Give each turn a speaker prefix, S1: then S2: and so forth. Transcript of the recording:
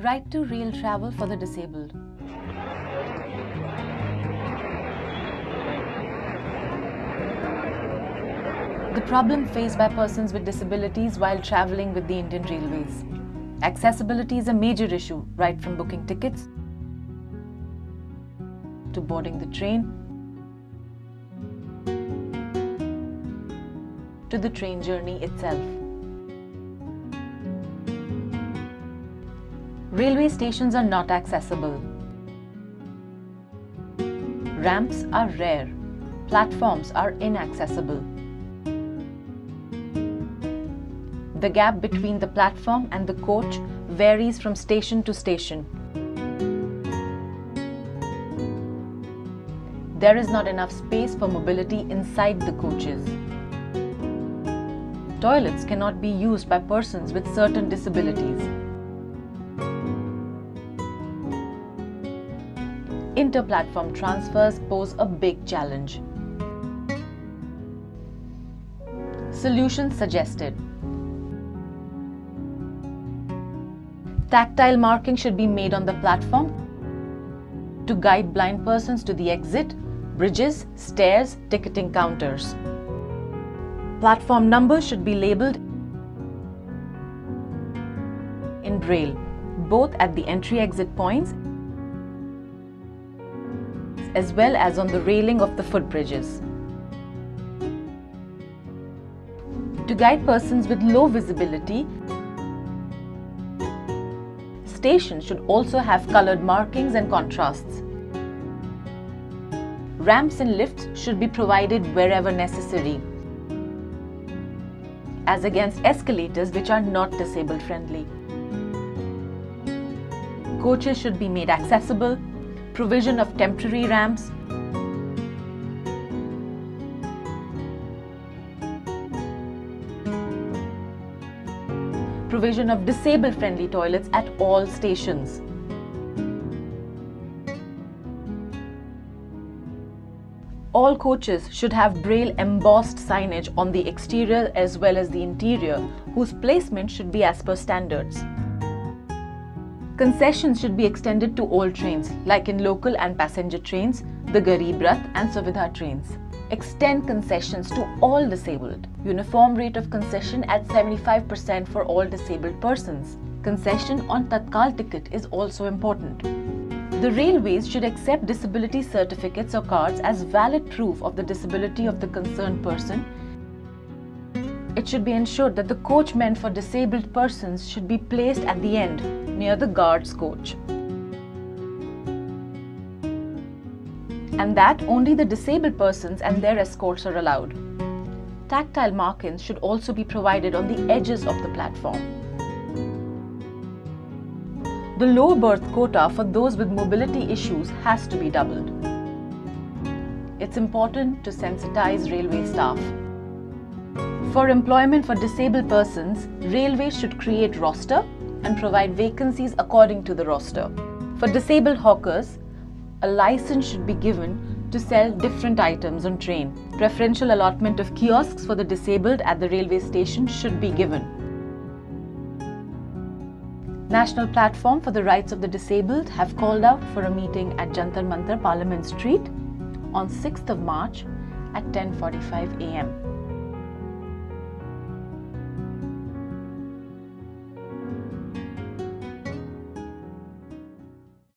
S1: Right to rail travel for the disabled. The problem faced by persons with disabilities while traveling with the Indian Railways. Accessibility is a major issue, right from booking tickets to boarding the train to the train journey itself. Railway stations are not accessible. Ramps are rare. Platforms are inaccessible. The gap between the platform and the coach varies from station to station. There is not enough space for mobility inside the coaches. Toilets cannot be used by persons with certain disabilities. Inter-platform transfers pose a big challenge. Solutions suggested. Tactile marking should be made on the platform to guide blind persons to the exit, bridges, stairs, ticketing counters. Platform numbers should be labelled in Braille, both at the entry-exit points as well as on the railing of the footbridges. To guide persons with low visibility, stations should also have coloured markings and contrasts. Ramps and lifts should be provided wherever necessary, as against escalators which are not disabled friendly. Coaches should be made accessible. Provision of temporary ramps, provision of disabled-friendly toilets at all stations. All coaches should have Braille embossed signage on the exterior as well as the interior, whose placement should be as per standards. Concessions should be extended to all trains, like in local and passenger trains, the Garib Rath and Suvidha trains. Extend concessions to all disabled. Uniform rate of concession at 75% for all disabled persons. Concession on Tatkal ticket is also important. The railways should accept disability certificates or cards as valid proof of the disability of the concerned person. It should be ensured that the coach meant for disabled persons should be placed at the end, near the guard's coach, and that only the disabled persons and their escorts are allowed. Tactile markings should also be provided on the edges of the platform. The low berth quota for those with mobility issues has to be doubled. It's important to sensitize railway staff. For employment for disabled persons, railways should create roster and provide vacancies according to the roster. For disabled hawkers, a license should be given to sell different items on train. Preferential allotment of kiosks for the disabled at the railway station should be given. National Platform for the Rights of the Disabled have called out for a meeting at Jantar Mantar Parliament Street on 6th of March at 10:45 a.m.